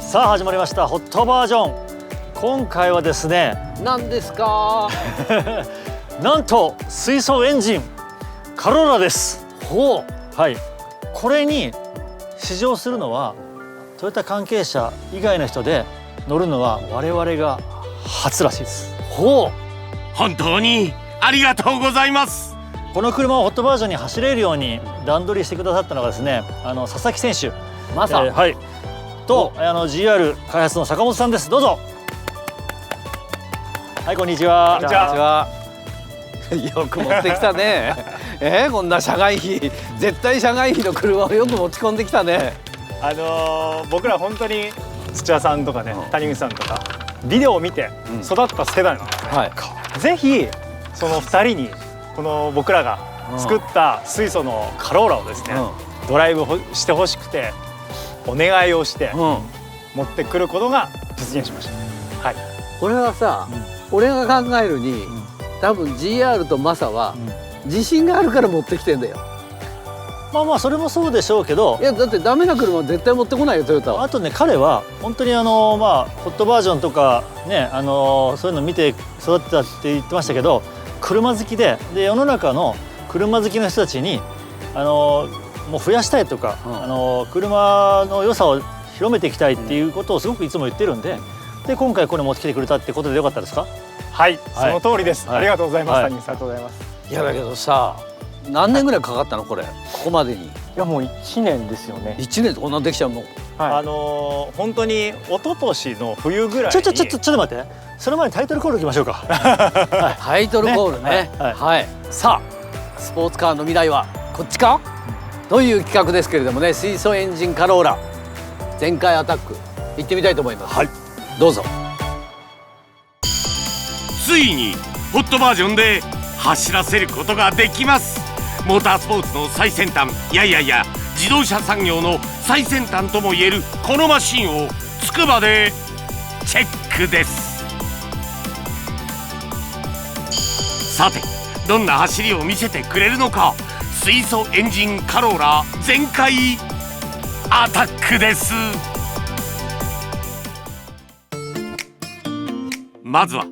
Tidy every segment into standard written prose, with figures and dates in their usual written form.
さあ始まりましたホットバージョン。今回はですね、何ですか？なんと水素エンジンカローラです。ほう。はい、これに試乗するのはトヨタ関係者以外の人で乗るのは我々が初らしいです。ほう、本当にありがとうございます。この車をホットバージョンに走れるように段取りしてくださったのがですね、佐々木選手、まさ、はいとGR 開発の坂本さんです。どうぞ。はい、こんにちは。こんにちは。よく持ってきたね。こんな社外費、絶対社外費の車をよく持ち込んできたね。僕ら本当に土屋さんとかね、谷口さんとかビデオを見て育った世代なんですね。はい、ぜひその2人にこの僕らが作った水素のカローラをですね、ドライブしてほしくてお願いをして持ってくることが実現しました。はい、これはさ、俺が考えるに、多分 GR とマサは自信があるから持ってきてんだよ。まあまあそれもそうでしょうけど、いやだってダメな車は絶対持ってこないよトヨタは。あとね、彼は本当にまあホットバージョンとかね、そういうの見て育ってたって言ってましたけど、車好きで世の中の車好きの人たちにもう増やしたいとか、車の良さを広めていきたいっていうことをすごくいつも言ってるんで、今回これ持ってきてくれたってことでよかったですか？はい、その通りです。ありがとうございます。谷口さん、ありがとうございます。いやだけどさ、何年ぐらいかかったのこれ、ここまでに。いやもう1年ですよね。1年でこんなできちゃうの？本当に一昨年の冬ぐらいにちょっと待って、その前にタイトルコールいきましょうか。タイトルコールね。はい。さあ、スポーツカーの未来はこっちかという企画ですけれどもね、水素エンジンカローラ全開アタック行ってみたいと思います。はい、どうぞ。ついにホットバージョンで走らせることができます。モータースポーツの最先端、いや自動車産業の最先端ともいえるこのマシンをつくばでチェックです。さて、どんな走りを見せてくれるのか、水素エンジンカローラ全開アタックです。まずは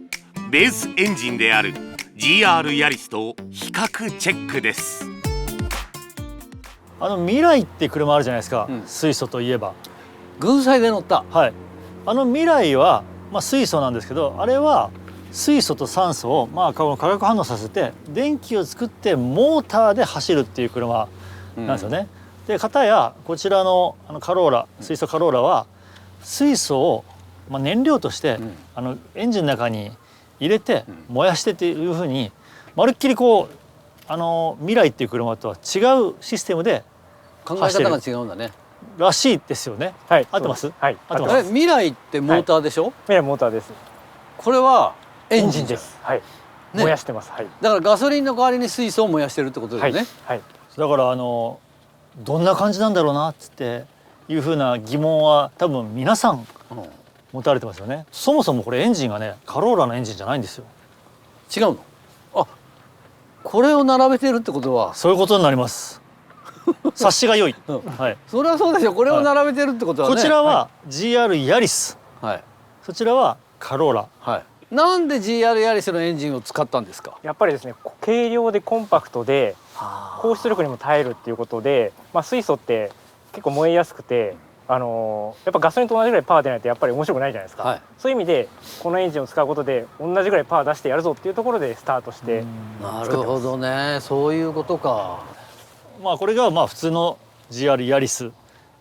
ベースエンジンである GR ヤリスと比較チェックです。未来って車あるじゃないですか、水素といえば。群載で乗った。はい、未来は、水素なんですけど、あれは水素と酸素を化学反応させて電気を作ってモーターで走るっていう車なんですよね。で片やこちらのカローラ、水素カローラは水素を燃料としてエンジンの中に入れて燃やしてっていうふうに、まるっきりこう未来っていう車とは違うシステムで考え方が違うんだね。らしいですよね。はい、合ってます？はい、合ってます。未来ってモーターでしょ？未来モーターです。これはエンジンです。はい。燃やしてます。はい。だからガソリンの代わりに水素を燃やしてるってことだよね。はい。だからどんな感じなんだろうなっていうふうな疑問は多分皆さん持たれてますよね。そもそもこれエンジンがね、カローラのエンジンじゃないんですよ。違うの？あ、これを並べてるってことはそういうことになります。察しが良い。はい。それはそうでしょ。これを並べてるってことはね。こちらは GR ヤリス。はい。そちらはカローラ。はい。なんで GR ヤリスのエンジンを使ったんですか？やっぱりですね、軽量でコンパクトで高出力にも耐えるっていうことで、水素って結構燃えやすくて、やっぱガソリンと同じぐらいパワー出ないとやっぱり面白くないじゃないですか。はい、そういう意味でこのエンジンを使うことで同じぐらいパワー出してやるぞっていうところでスタートしてなるほどね、そういうことか。これが普通の GR ヤリス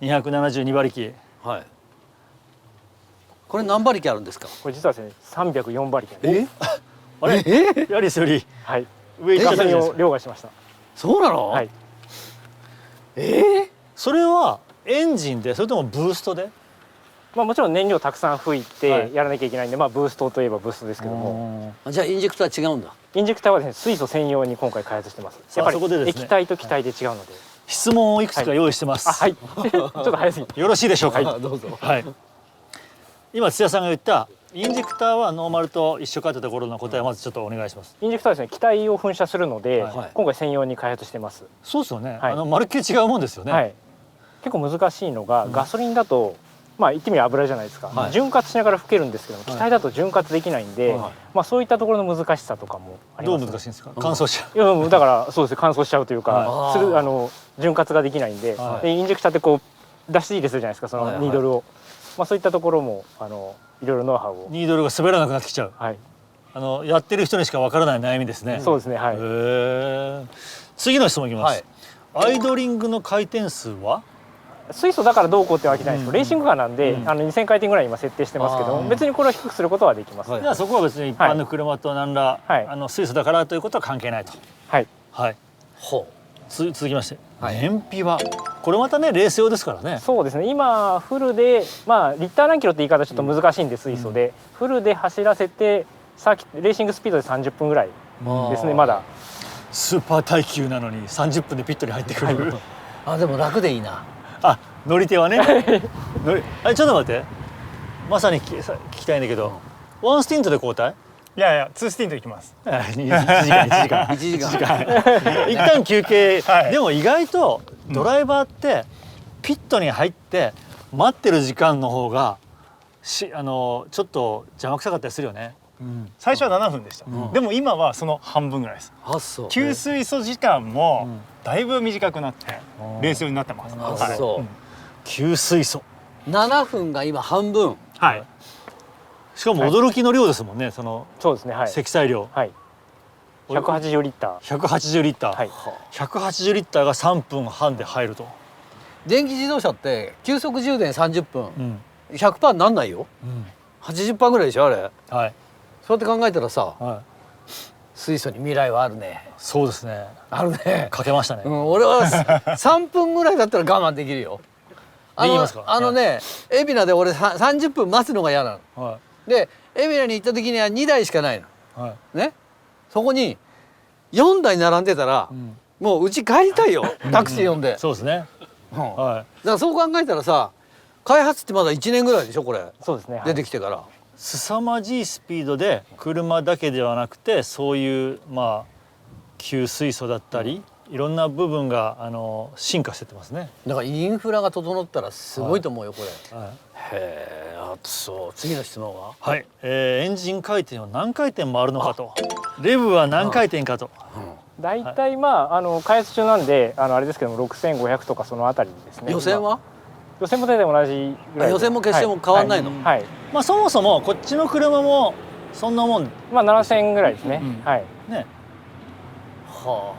272馬力。はい。これ何馬力あるんですか？これ実はですね、304馬力。あれ？ヤリスより上ガソリンを凌駕しました。そうなの？はい。それはエンジンで、それともブーストで？もちろん燃料たくさん吹いてやらなきゃいけないんで、ブーストといえばブーストですけども。じゃあインジェクターは違うんだ。インジェクターはですね、水素専用に今回開発してます。やっぱり液体と気体で違うので。質問をいくつか用意してます。はい。ちょっと早すぎて。よろしいでしょうか？どうぞ。はい。今土屋さんが言ったインジェクターはノーマルと一緒かってところの答えをまずちょっとお願いします。インジェクターはですね、気体を噴射するので、今回専用に開発してます。そうですよね。まるっきり違うもんですよね。はい。結構難しいのが、ガソリンだとまあ言ってみれば油じゃないですか、潤滑しながら吹けるんですけども、気体だと潤滑できないんで、まあそういったところの難しさとかもあります。どう難しいんですか？乾燥しちゃう。いやもうだからそうですね、乾燥しちゃうというか、潤滑ができないんで、でインジェクターってこう出し入れするじゃないですか、そのニードルを。まあそういったところもいろいろノウハウを。ニードルが滑らなくなってきちゃう。はい。やってる人にしかわからない悩みですね。そうですね。はい。次の質問いきます。アイドリングの回転数は？水素だからどうこうってわけじゃないですけど、レーシングカーなんで、2000回転ぐらい今設定してますけど、別にこれを低くすることはできます。じゃあそこは別に一般の車と何ら、水素だからということは関係ないと。はいはい。続きまして、燃費はこれまたねレース用ですからね。そうですね。今フルでまあリッター何キロって言い方ちょっと難しいんで、水素でフルで走らせてレーシングスピードで30分ぐらいですね。まだスーパー耐久なのに30分でピットに入ってくる。あ、でも楽でいいな。あ、乗り手はね。ちょっと待って。まさに聞きたいんだけど、ワンスティントで交代？いやいや、2スティントいきます。1時間。一旦休憩。でも意外とドライバーってピットに入って待ってる時間の方がちょっと邪魔くさかったりするよね。最初は7分でした。でも今はその半分ぐらいです。給水素時間もだいぶ短くなってレース用になってます。給水素7分が今半分。はい。しかも驚きの量ですもんね。そうですね。はい。積載量。はい。180リッター。180リッター。180リッターが3分半で入ると。電気自動車って急速充電30分、100% なんないよ。80% ぐらいでしょあれ。はい。そうやって考えたらさ、水素に未来はあるね。そうですね。あるね。かけましたね。俺は3分ぐらいだったら我慢できるよ。海老名で俺30分待つのが嫌なの。で海老名に行った時には2台しかないの。ね。そこに4台並んでたらもううち帰りたいよ。タクシー呼んで。そうですね。だからそう考えたらさ、開発ってまだ1年ぐらいでしょこれ。そうですね。出てきてから。凄まじいスピードで車だけではなくてそういう給水素だったりいろんな部分が進化してってますね。だからインフラが整ったらすごいと思うよこれ。へえ。あとそう次の質問は？はい。エンジン回転は何回転回るのかと。レブは何回転かと。大体開発中なんであれですけども6500とかそのあたりですね。予選は？予選も大体同じぐらい。予選も決勝も変わんないの？はい。まあそもそもこっちの車もそんなもん。まあ7000ぐらいですね。はい。ね。は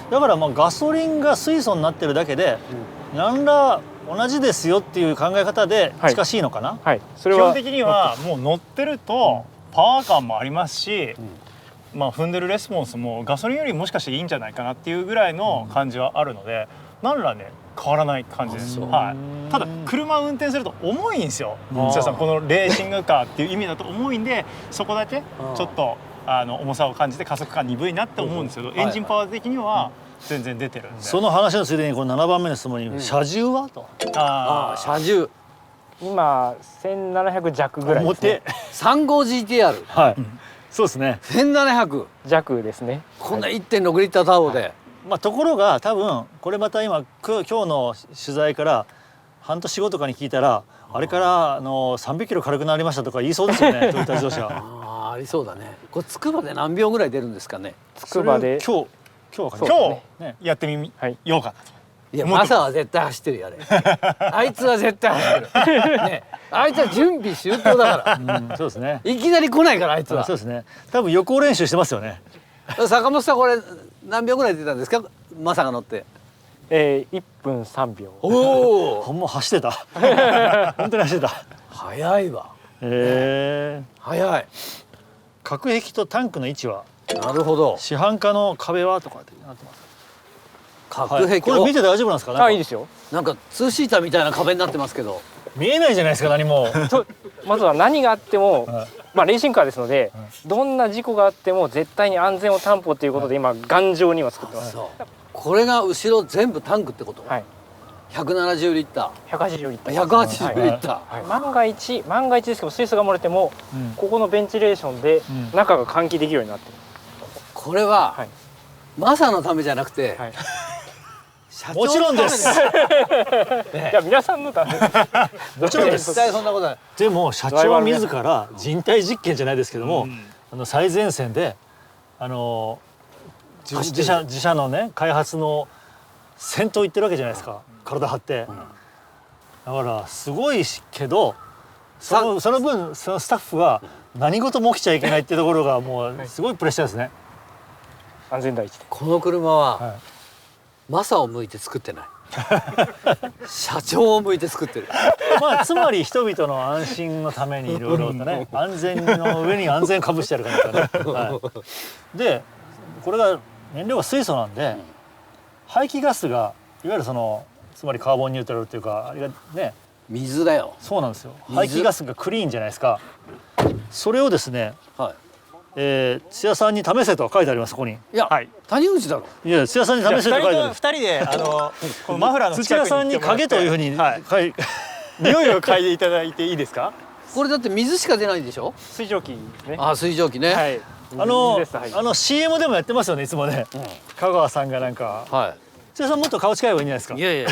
あ。だからガソリンが水素になってるだけで何ら同じですよっていう考え方で近しいのかな？はい。それは基本的にはもう乗ってるとパワー感もありますし、踏んでるレスポンスもガソリンよりもしかしていいんじゃないかなっていうぐらいの感じはあるので、何らね変わらない感じです。はい。ただ車を運転すると重いんですよ。土屋さん、このレーシングカーっていう意味だと重いんで、そこだけちょっと重さを感じて加速感鈍いなって思うんですけど、エンジンパワー的には全然出てるんで。その話のついでにこの7番目の質問に車重はと。車重今1700弱ぐらいですね。35GTR。はい。そうですね。1700弱ですね。こんな 1.6 リッターターボで。ところが多分これまた今日の取材から半年後とかに聞いたらあれから300キロ軽くなりましたとか言いそうですよね。トヨタ自動車。ありそうだね。これつくばで何秒ぐらい出るんですかね。つくばで今日やってみようかなと。いやマサは絶対走ってるよあれ。あいつは絶対走ってる。ね、あいつは準備周到だから。そうですね。いきなり来ないからあいつは。そうですね。多分予行練習してますよね。坂本さんこれ何秒ぐらい出たんですか、マサが乗って。1分3秒。おお。ほんま走ってた。本当に走ってた。早いわ。早い。隔壁とタンクの位置は。なるほど。市販化の壁はとかってなってます。隔壁。これ見て大丈夫なんですか？いいですよ。なんかツーシーターみたいな壁になってますけど。見えないじゃないですか何も。まずは何があっても。レーシングカーですので、どんな事故があっても絶対に安全を担保ということで今頑丈には作ってます。これが後ろ全部タンクってこと？はい。170リッター。180リッター。180リッター。万が一ですけど水素が漏れても、ここのベンチレーションで中が換気できるようになってる。これはマサのためじゃなくて、もちろんです。じゃあ皆さんのため。もちろんです。絶対そんなことない。でも社長自ら人体実験じゃないですけども、最前線で自社のね開発の先頭行ってるわけじゃないですか。体張って。だからすごいけど、その分そのスタッフは何事も起きちゃいけないっていうところがもうすごいプレッシャーですね。安全第一で。この車は、マサを向いて作ってない。社長を向いて作ってる。まあつまり人々の安心のためにいろいろとね、安全の上に安全かぶしてやるからね。でこれが燃料が水素なんで、排気ガスがいわゆるつまりカーボンニュートラルっていうかあれがね、水だよ。そうなんですよ。排気ガスがクリーンじゃないですか。それをですね、津屋さんに試せと書いてあります。ここに。いや、谷口だろ。いや、津屋さんに試せと書いてある。二人でこのマフラーの土屋さんに影というふうに匂いを嗅いでいただいていいですか？これだって水しか出ないんでしょ？水蒸気ですね。あ、水蒸気ね。はい。CM でもやってますよね、いつもね。香川さんがなんか。はい。津屋さんもっと顔近い方がいいんじゃないですか。いやいや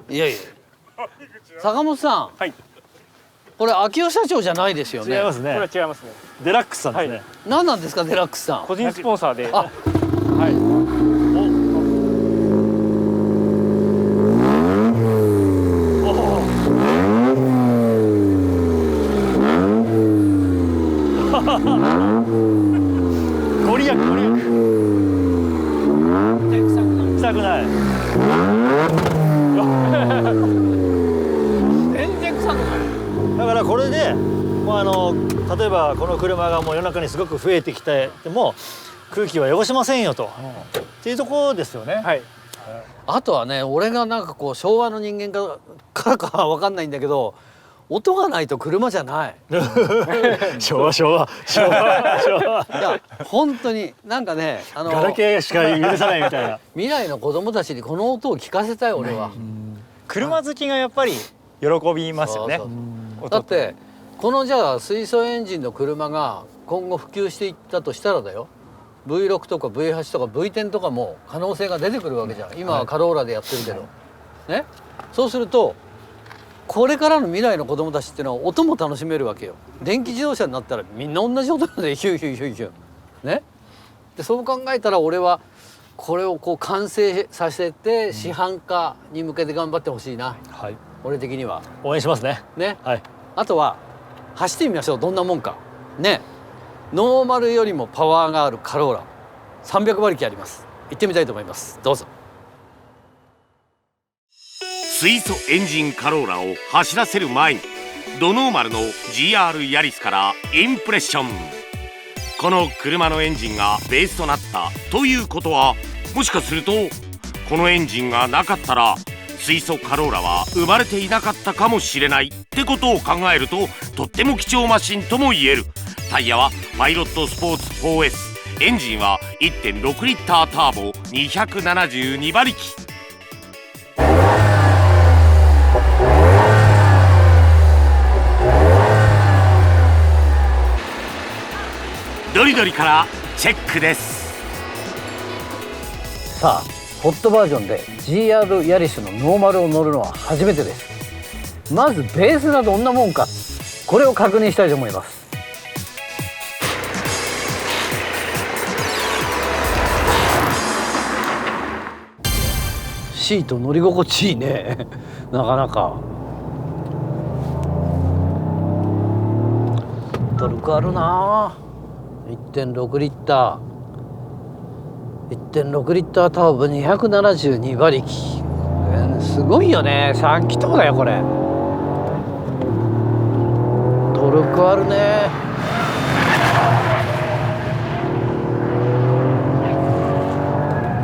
いやいや。坂本さん。はい。これ秋代社長じゃないですよね。違いますね。これは違いますね。デラックスさんですね。何なんですか、デラックスさん。個人スポンサーで。あ、はい。ご利益ご利益。臭くない。全然臭くない。だからこれでもう例えばこの車がもう世の中にすごく増えてきても空気は汚しませんよと、っていうところですよね。はい。あとはね、俺がなんかこう昭和の人間からかは分かんないんだけど、音がないと車じゃない。昭和。いや本当になんかね、ガラケーしか許さないみたいな。未来の子供たちにこの音を聞かせたい俺は。車好きがやっぱり喜びますよね。だってこのじゃあ水素エンジンの車が今後普及していったとしたらだよ、V6 とか V8 とか V10 とかも可能性が出てくるわけじゃん。今はカローラでやってるけど、ね。そうするとこれからの未来の子供たちっていうのは音も楽しめるわけよ。電気自動車になったらみんな同じ音なんでヒューヒューヒューヒューね。でそう考えたら俺はこれをこう完成させて市販化に向けて頑張ってほしいな、はい、俺的には応援しますね。ね、はい、あとは走ってみましょう。どんなもんかね。ノーマルよりもパワーがあるカローラ300馬力あります。行ってみたいと思います。どうぞ。水素エンジンカローラを走らせる前にドノーマルの GR ヤリスからインプレッション。この車のエンジンがベースとなったということは、もしかするとこのエンジンがなかったら水素カローラは生まれていなかったかもしれないってことを考えると、とっても貴重マシンとも言える。タイヤはパイロットスポーツ 4S、 エンジンは 1.6 リッターターボ272馬力。ドリドリからチェックです。さあホットバージョンで GR ヤリスのノーマルを乗るのは初めてです。まずベースがどんなもんか、これを確認したいと思います。シート乗り心地いいねなかなかトルクあるな。1.6 リッター1.6 リッターターボ272馬力、すごいよね。3気筒だよこれ。トルクあるね。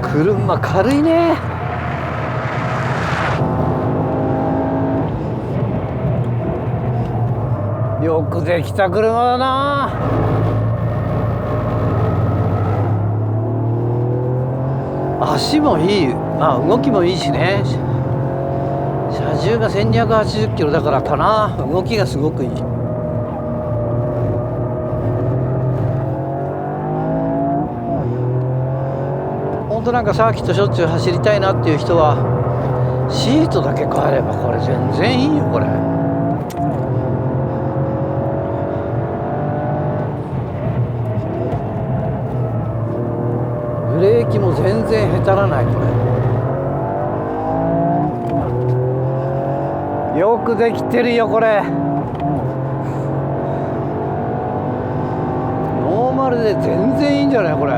車軽いね。よくできた車だな。足もいい、まあ動きもいいしね。車重が1280キロだからかな、動きがすごくいい。本本当なんかサーキットしょっちゅう走りたいなっていう人はシートだけ変えればこれ全然いいよこれ。ブレーキも全然へたらないこれ。よくできてるよこれ。ノーマルで全然いいんじゃないこれ。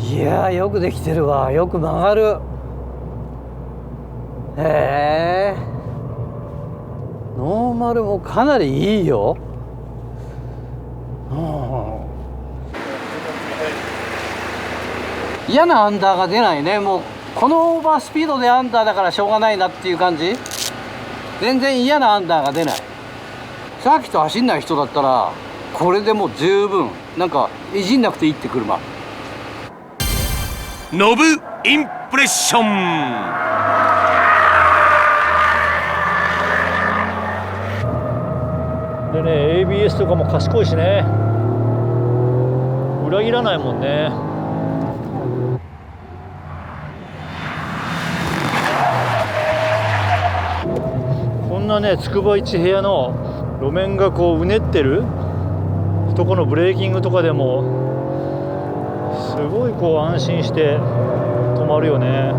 いやよくできてるわ。よく曲がる。へえ。ノーマルもかなりいいよ。嫌なアンダーが出ないね。もうこのオーバースピードでアンダーだからしょうがないなっていう感じ。全然嫌なアンダーが出ない。サーキット走んない人だったらこれでもう十分。なんかいじんなくていいって車。ノブインプレッション。でね、 ABS とかも賢いしね、裏切らないもんね。こんなね、つくば一部屋の路面がこううねってるとこのブレーキングとかでもすごいこう安心して止まるよね。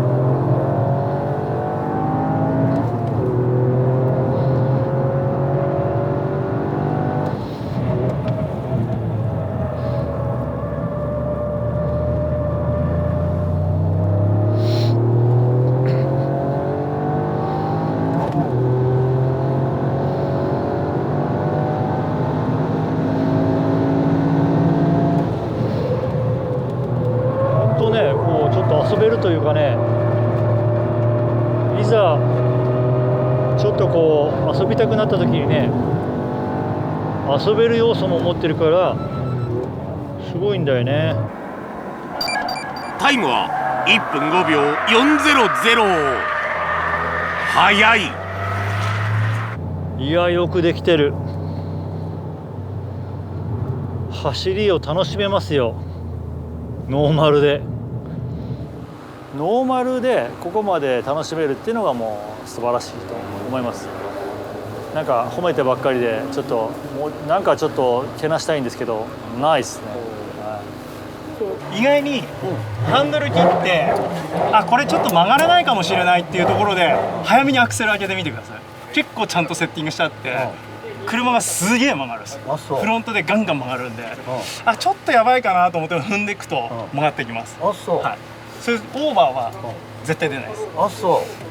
遊べるというかね、いざちょっとこう遊びたくなった時にね、遊べる要素も持ってるからすごいんだよね。タイムは1分5秒400。速い。いや、よくできてる。走りを楽しめますよ、ノーマルで。ノーマルでここまで楽しめるっていうのがもう素晴らしいと思います。なんか褒めてばっかりでちょっともうなんかちょっとけなしたいんですけど、ないですね。意外にハンドル切ってこれちょっと曲がらないかもしれないっていうところで早めにアクセル上げてみてください。結構ちゃんとセッティングしてあって車がすげえ曲がるんです。フロントでガンガン曲がるんで、ちょっとやばいかなと思って踏んでいくと曲がってきます。はい、それオーバーは絶対出ないです。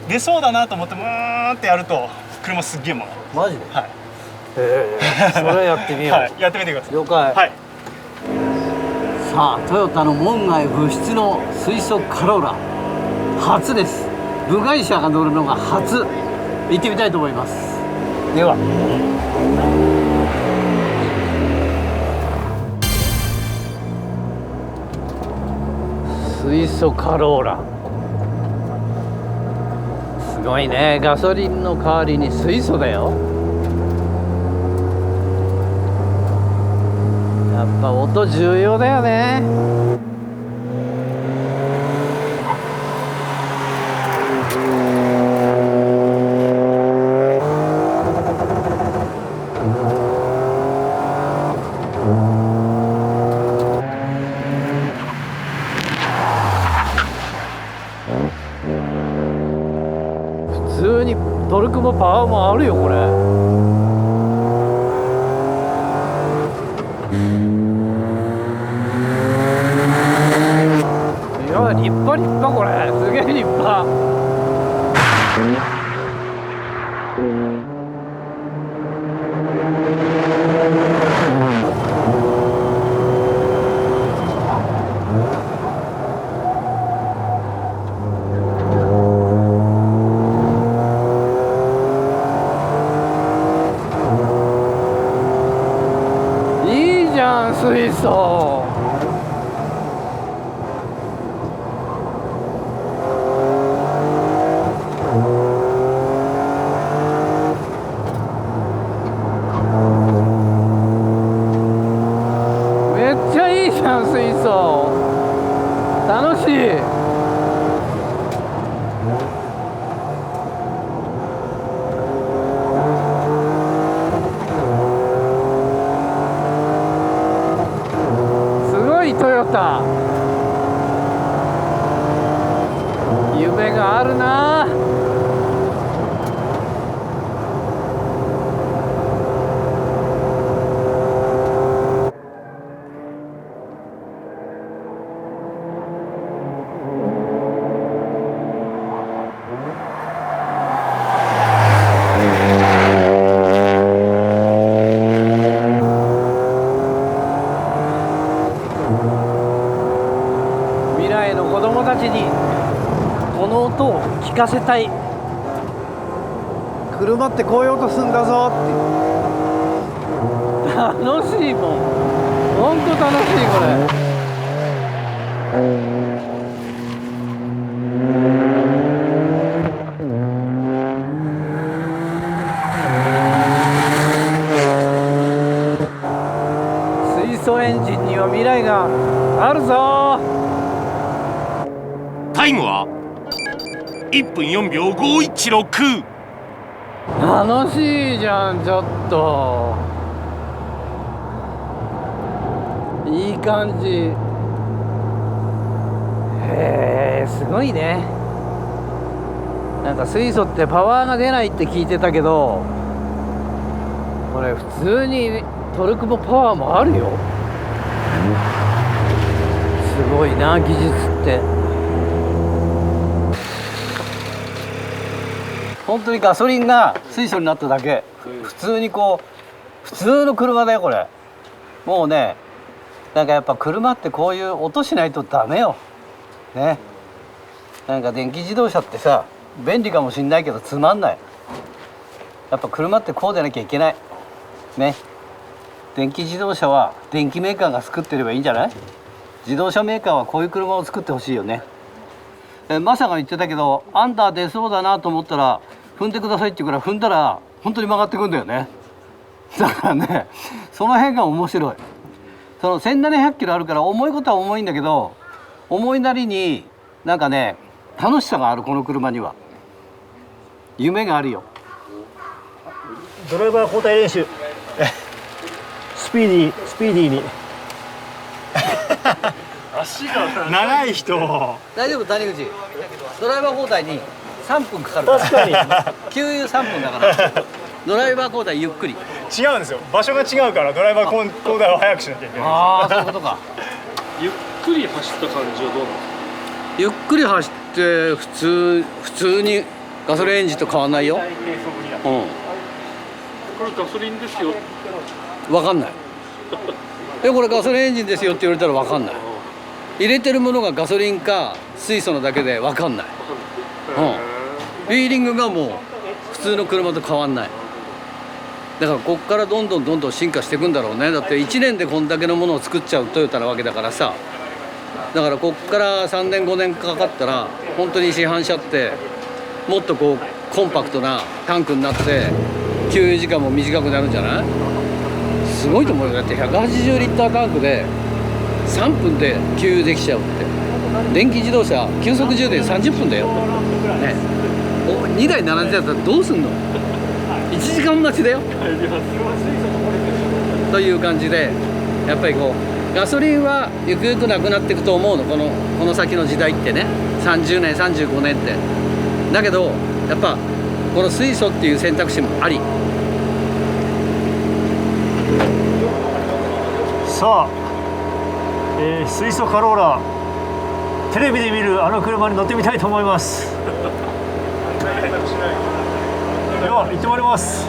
出そうだなと思ってムーンってやると車すっげえ曲がる。マジで。はい。それやってみよう。はい、やってみてください。了解。はい。さあトヨタの門外不出の水素カローラ初です。部外者が乗るのが初。行ってみたいと思います。では水素カローラ、すごいね。ガソリンの代わりに水素だよ。やっぱ音重要だよね。普通にトルクもパワーもあるよこれ。いや立派立派、これすげえ立派。いいじゃん水素。楽しい。すごいトヨタ。夢があるな。未来の子供たちにこの音を聞かせたい。車ってこういう音すんだぞって。楽しいもん。ほんと楽しいこれ。水素エンジンには未来があるぞ。タイムは1分4秒516。楽しいじゃん。ちょっといい感じ。へえ、すごいね。なんか水素ってパワーが出ないって聞いてたけど、これ普通にトルクもパワーもあるよ。すごいな、技術って。本当にガソリンが水素になっただけ。普通にこう普通の車だよこれ。もうね、なんかやっぱ車ってこういう音しないとダメよね。なんか電気自動車ってさ、便利かもしんないけどつまんない。やっぱ車ってこうでなきゃいけないね。電気自動車は電気メーカーが作ってればいいんじゃない？自動車メーカーはこういう車を作ってほしいよね。マサが言ってたけど、アンダー出そうだなと思ったら踏んでくださいって言うから、踏んだら本当に曲がってくんだよね。だからね、その辺が面白い。その1700キロあるから重いことは重いんだけど、重いなりになんかね、楽しさがある。この車には夢があるよ。ドライバー交代練習。スピーディーに。足が長い人。大丈夫、谷口。ドライバー交代に3分かかるから。確かに。給油3分だからドライバー交代ゆっくり。違うんですよ。場所が違うからドライバー交代を早くしなきゃいけない。ああ、そういうことか。ゆっくり走った感じはどうなんですか？ゆっくり走って普通にガソリンエンジンと変わんないよ。これガソリンですよ。分かんない。これガソリンエンジンですよって言われたら分かんない。入れてるものがガソリンか水素のだけで分かんない。フィーリングがもう普通の車と変わんない。だからこっからどんどん進化していくんだろうね。だって1年でこんだけのものを作っちゃうトヨタなわけだからさ。だからこっから3年5年かかったら本当に市販車ってもっとこうコンパクトなタンクになって給油時間も短くなるんじゃない？すごいと思うよ。だって180リッタータンクで3分で給油できちゃうって。電気自動車急速充電30分だよ、ね、2台並んでたらどうすんの？1時間待ちだよという感じで、やっぱりこうガソリンはゆくゆくなくなっていくと思うの。この先の時代ってね、30年35年って。だけどやっぱこの水素っていう選択肢もあり。さあ、水素カローラ、テレビで見るあの車に乗ってみたいと思います。では行ってまいります。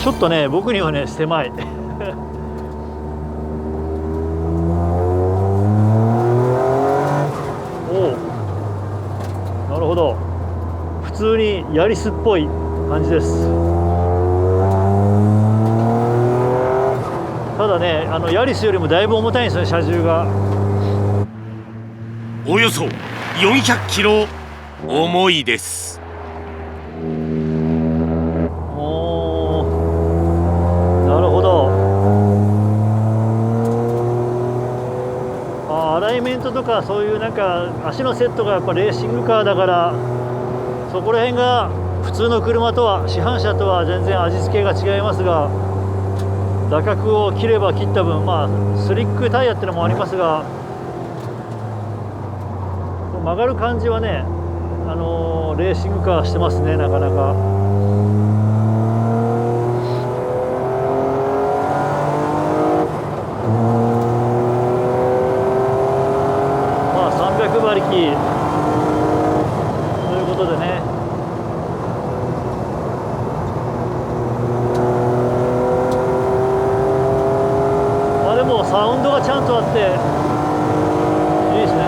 ちょっとね、僕にはね狭い。おお、なるほど。普通にヤリスっぽい感じです。ただね、ヤリスよりもだいぶ重たいんですよ、車重が。およそ400キロ重いです。ントとかそういうなんか足のセットがやっぱレーシングカーだから、そこら辺が普通の車とは市販車とは全然味付けが違いますが、打角を切れば切った分、まあスリックタイヤってのもありますが、曲がる感じはね、レーシングカーしてますね、なかなか。まあ300馬力ということでね。まあでもサウンドがちゃんとあっていいですね。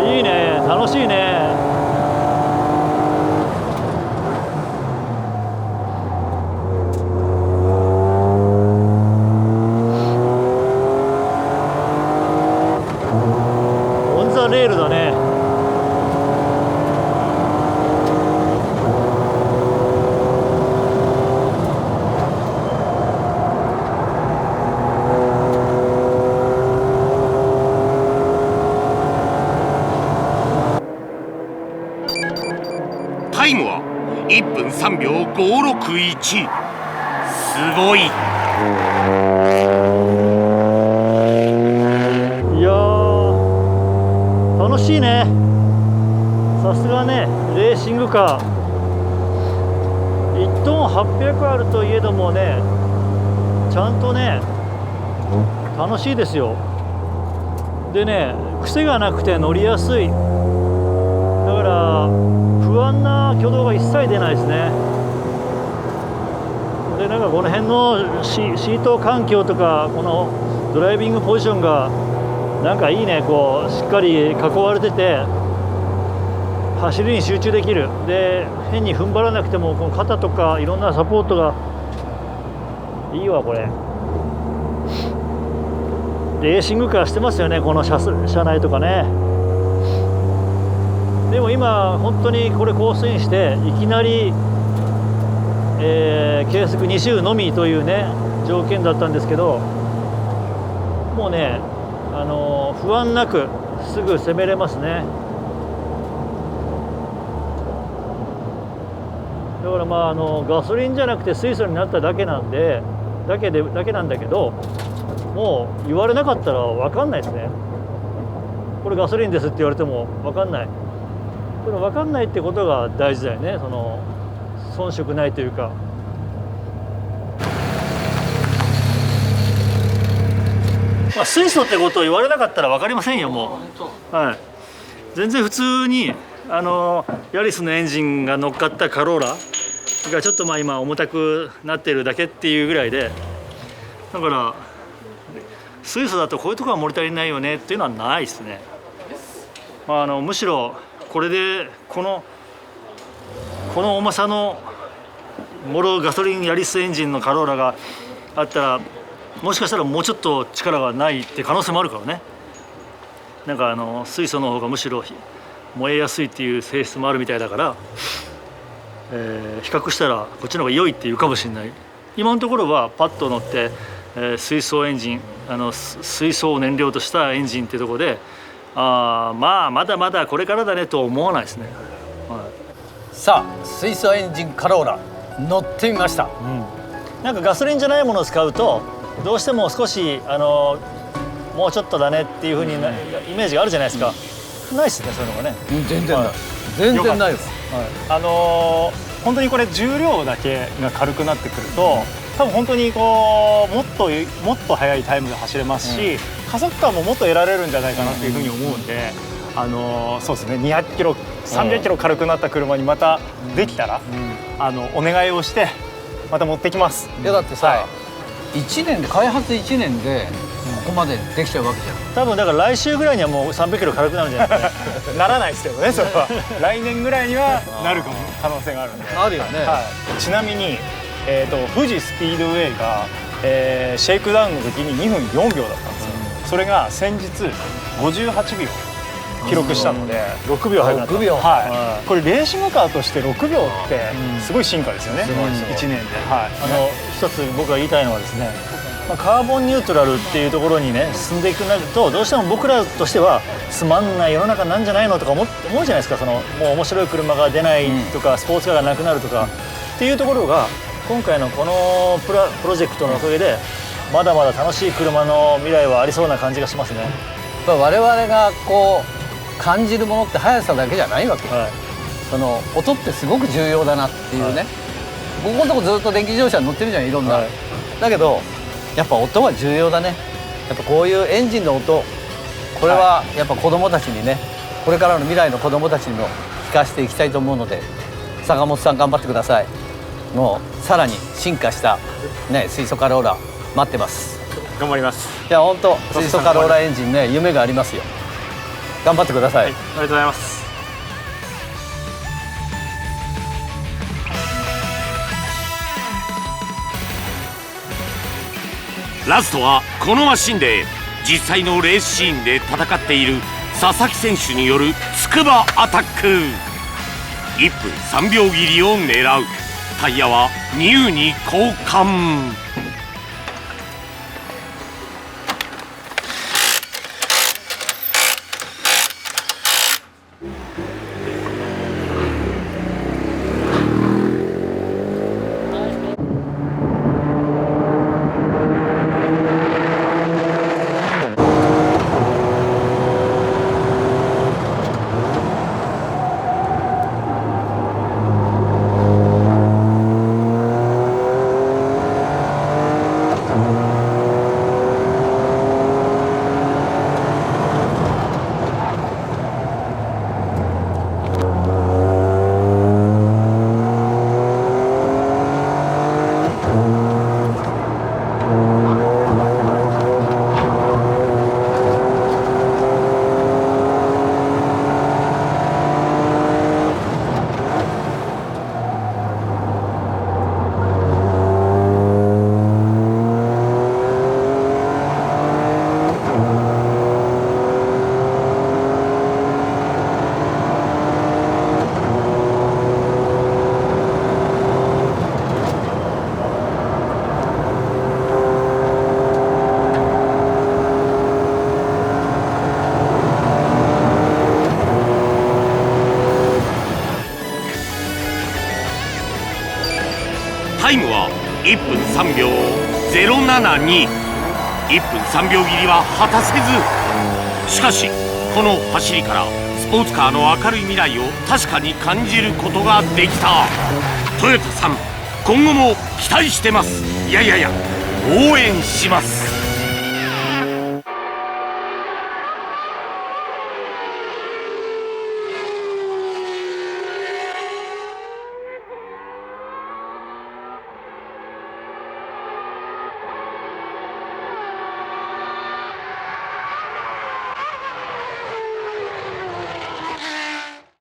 いいね、楽しいね。オンザレールだね。タイムは1分3秒561。すごい。いやー楽しいね。さすがね、レーシングカー。1トン800あるといえどもね、ちゃんとね楽しいですよ。でね、癖がなくて乗りやすい。だから不安な挙動が一切出ないですね。でなんかこの辺のシート環境とか、このドライビングポジションがなんかいいね。こうしっかり囲われてて走りに集中できる。で変に踏ん張らなくてもこの肩とかいろんなサポートがいいわ。これレーシングカーしてますよね、この車内とかね。でも今本当にこれコースインしていきなり、計測2周のみというね条件だったんですけど、もうね不安なくすぐ攻めれますね。だからまあガソリンじゃなくて水素になっただけなんでだけなんだけど、もう言われなかったら分かんないですね。これガソリンですって言われても分かんない。その分かんないってことが大事だよね。その遜色ないというか。まあ、水素ってことを言われなかったら分かりませんよ、もう。はい、全然普通にヤリスのエンジンが乗っかったカローラがちょっとまあ今重たくなってるだけっていうぐらいで、だから水素だとこういうところは物足りないよねっていうのはないですね。まあ、むしろこれでこの重さのガソリンヤリスエンジンのカローラがあったら、もしかしたらもうちょっと力がないって可能性もあるからね。なんか水素の方がむしろ燃えやすいっていう性質もあるみたいだから、比較したらこっちの方が良いっていうかもしれない。今のところはパッと乗って、水素エンジン水素を燃料としたエンジンっていうところで、まあまだまだこれからだねとは思わないですね。はい、さあ水素エンジンカローラ乗ってみました。なんかガソリンじゃないものを使うとどうしても少しもうちょっとだねっていう風にイメージがあるじゃないですか。ないですね、そういうのがね。全然ない、はい、全然ないです。はい、本当にこれ重量だけが軽くなってくると、多分本当にこうもっと速いタイムで走れますし、加速感ももっと得られるんじゃないかなというふうに思うんで、そうですね、200キロ300キロ軽くなった車にまたできたら、お願いをしてまた持ってきます。いやだってさ、1年で開発1年でここまでできちゃうわけじゃん。多分だから来週ぐらいにはもう300キロ軽くなるんじゃないですかね。ならないですけどね、それは来年ぐらいにはなるかも可能性があるんで。あるよね。ちなみに、富士スピードウェイが、シェイクダウンの時に2分4秒だったんですよ。それが先日58秒記録したので、6秒速くなった。6秒。はい、これレーシングカーとして6秒ってすごい進化ですよね、1年で。一つ僕が言いたいのはですね、カーボンニュートラルっていうところにね進んでいくなると、どうしても僕らとしてはつまんない世の中なんじゃないのとか思うじゃないですか。もう面白い車が出ないとか、スポーツカーがなくなるとかっていうところが、今回のこのプロジェクトのおかげでまだまだ楽しい車の未来はありそうな感じがしますね。我々がこう感じるものって速さだけじゃないわけ。その音ってすごく重要だなっていうね。僕のとこずっと電気自動車に乗ってるじゃん、いろんな。だけどやっぱ音は重要だね。やっぱこういうエンジンの音、これはやっぱ子供たちにね、これからの未来の子供たちにも聞かせていきたいと思うので、坂本さん頑張ってください。もうさらに進化したね水素カローラ待ってます。頑張ります。いや本当水素カローラエンジンね、夢がありますよ。頑張ってください。ありがとうございます。ラストはこのマシンで実際のレースシーンで戦っている佐々木選手による筑波アタック。1分3秒切りを狙う。タイヤはニューに交換。タイムは1分3秒072。1分3秒切りは果たせず。しかしこの走りからスポーツカーの明るい未来を確かに感じることができた。トヨタさん、今後も期待してます。いやいやいや、応援します。